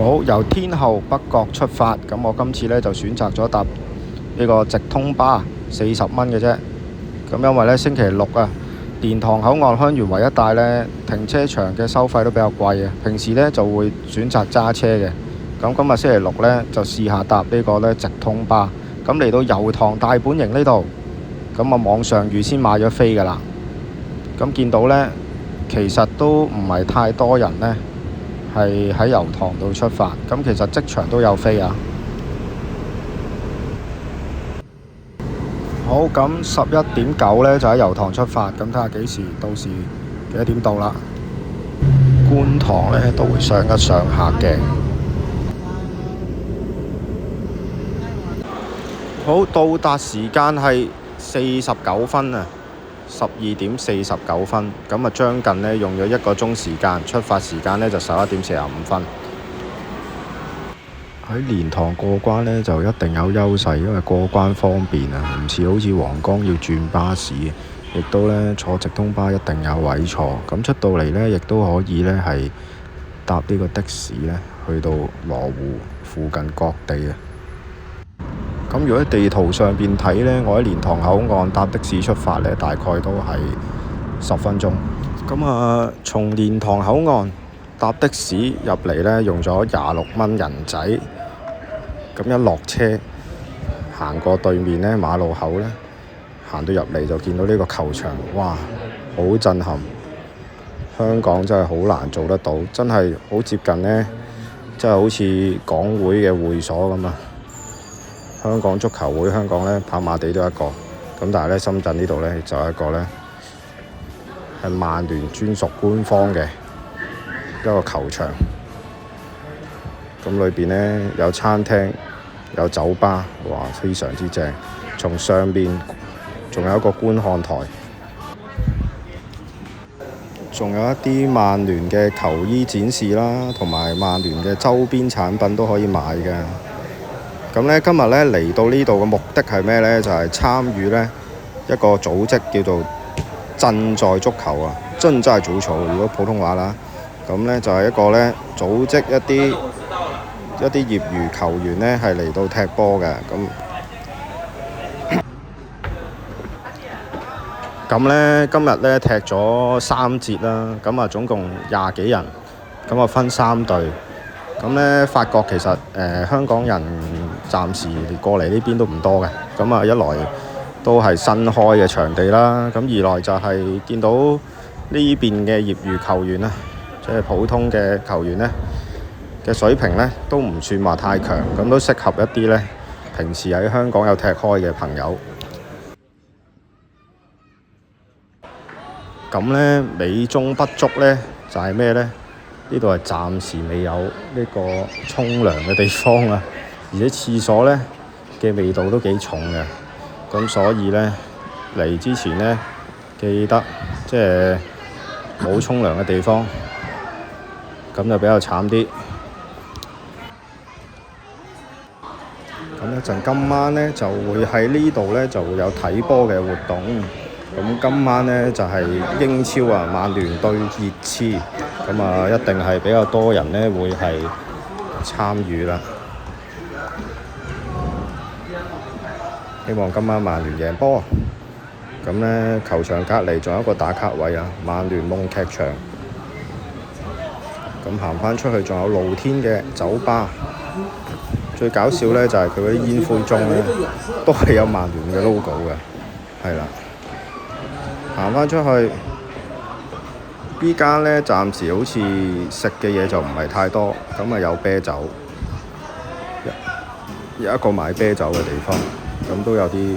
好，由天后北角出發，咁我今次呢就選擇咗搭呢個直通巴，40蚊嘅啫。咁因為呢星期六啊，蓮塘口岸香園圍一帶呢停車場嘅收費都比較貴啊。平時呢就會選擇揸車嘅。咁今日星期六呢，就試下搭呢個呢直通巴。咁嚟到油塘大本營呢度，咁啊網上預先買咗飛㗎啦。咁見到呢，其實都唔係太多人呢係喺油塘度出發，咁其實即場都有飛啊。好，咁11:09呢就喺油塘出發，咁睇下到時幾多點到啦。觀塘呢都會上一上下嘅。好，到達時間係49分啊，12:49，咁啊將近呢用咗1個鐘時間，出發時間呢就11:45。喺蓮塘過關呢就一定有優勢，因為過關方便啊，唔似好似皇崗要轉巴士，亦都呢坐直通巴一定有位坐。咁出到嚟呢，亦都可以呢係搭呢個的士呢去到羅湖附近各地啊。咁如果喺地圖上邊睇呢，我喺蓮塘口岸搭的士出發呢，大概都係10分鐘。咁啊，從蓮塘口岸搭的士入嚟呢，用咗26蚊人仔。咁一落車，行過對面呢馬路口呢，行到入嚟就見到呢個球場，哇！好震撼。香港真係好難做得到，真係好接近呢，真係好似港會嘅會所咁啊！香港足球會，香港呢跑馬地都一個，咁但係呢深圳呢度呢，就一個呢係曼聯專屬官方嘅一個球場。咁裏邊呢有餐廳、有酒吧，哇，非常之正。從上邊仲有一個觀看台，仲有一啲曼聯嘅球衣展示啦，同埋曼聯嘅周邊產品都可以買嘅。咁呢，今日呢嚟到呢度嘅目的係咩呢？就係參與呢一個組織叫做正在足球啊，正在足球，如果普通話啦。咁呢就係一個呢組織一啲業餘球員呢係嚟到踢波嘅。咁呢今日呢踢咗3節啦，咁啊總共20幾人，咁啊分3隊。咁呢發覺其實香港人暫時過嚟呢邊都唔多嘅。咁啊一來都係新開嘅場地啦，咁二來就係見到呢邊嘅業餘球員啊，即係普通嘅球員呢嘅水平呢都唔算話太強，咁都適合一啲呢平時喺香港有踢開嘅朋友。咁呢美中不足呢就係咩呢？呢度係暫時未有呢個沖涼嘅地方啊，而且廁所呢嘅味道都幾重嘅，咁所以呢嚟之前呢記得即係冇沖涼嘅地方，咁就比較慘啲。咁一陣今晚呢就會喺呢度呢就會有睇波嘅活動。咁今晚呢就係英超啊，曼聯對熱刺，咁啊一定係比較多人呢會係參與啦。希望今晚曼聯贏波。咁呢球場隔離仲有一個打卡位啊，曼聯夢劇場。咁行返出去仲有露天嘅酒吧。最搞笑呢就係佢嗰啲煙灰盅呢都係有曼聯嘅 logo 嘅，係啦。行返出去，依家呢暫時好似食嘅嘢就唔係太多，咁啊有啤酒，有一個買啤酒嘅地方，咁都有啲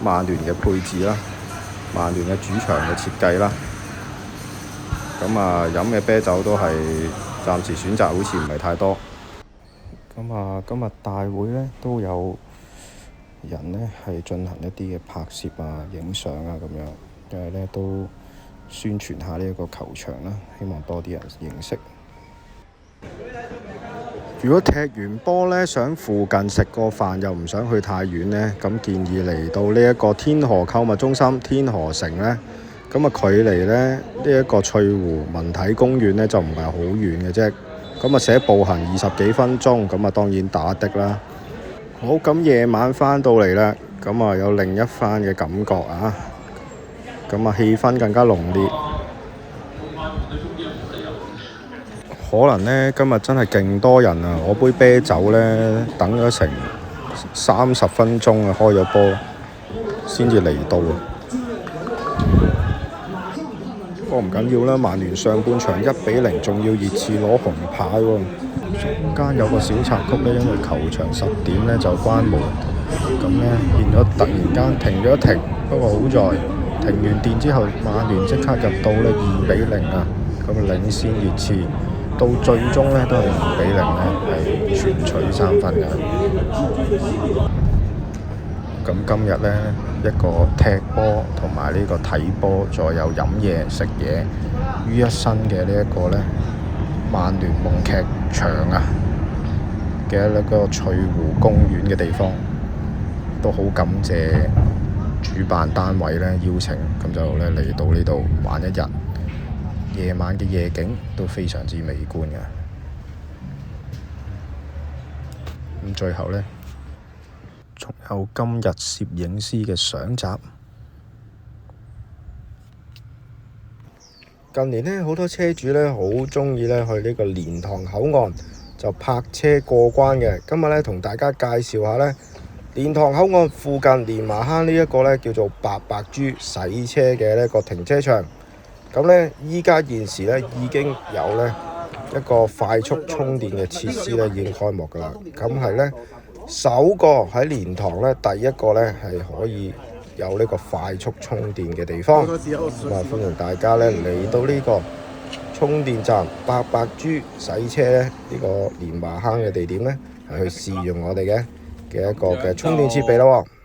曼聯嘅配置啦，曼聯嘅主場嘅設計啦，咁啊飲嘅啤酒都係暫時選擇好似唔係太多。咁啊今日大會呢都有人呢係進行一啲嘅拍攝啊、影相啊咁樣。因為呢都宣傳下呢一個球場啦，希望多啲人認識。如果踢完波呢，想附近食個飯又唔想去太遠呢，咁建議嚟到呢一個天河購物中心天河城呢。咁啊距離呢一個翠湖文體公園呢，就唔係好遠嘅啫。咁啊寫步行20幾分鐘，咁啊當然打的啦。好，咁夜晚返到嚟啦，咁啊有另一番嘅感覺啊，咁啊氣氛更加濃烈。可能呢，今日真係勁多人啊！我杯啤酒呢，等咗成30分鐘啊，開咗波先至嚟到啊。不過唔緊要啦，曼聯上半場1-0，仲要熱刺攞紅牌喎。中間有個小插曲呢，因為球場10點呢就關門，咁呢變咗突然間停咗停。不過好在停完電之後，曼聯即刻入到呢2-0啊，咁領先熱刺。到最終呢都係5-0呢，係全取3分嘅。咁今日呢，一個踢波同埋呢個睇波，再有飲嘢食嘢於一身嘅呢一個呢曼聯夢劇場啊嘅一個翠湖公園嘅地方，都好感謝主辦單位呢邀請，咁就呢嚟到呢度玩一日。夜晚嘅夜景都非常之美觀嘅。咁最後呢，仲有今日攝影師嘅相集。近年呢，好多車主呢好鍾意呢去呢個蓮塘口岸就泊車過關嘅。今日呢，同大家介紹下呢蓮塘口岸附近蓮麻坑呢一個呢叫做白白豬洗車嘅呢個停車場。咁呢，依家現時呢已經有呢一個快速充電嘅設施呢已經開幕㗎啦。咁係呢首個喺蓮塘呢第一個呢係可以有呢個快速充電嘅地方。咁啊，歡迎大家呢嚟到呢個充電站白白豬洗車呢個蓮麻坑嘅地點呢，係去試用我哋嘅一個嘅充電設備咯喎。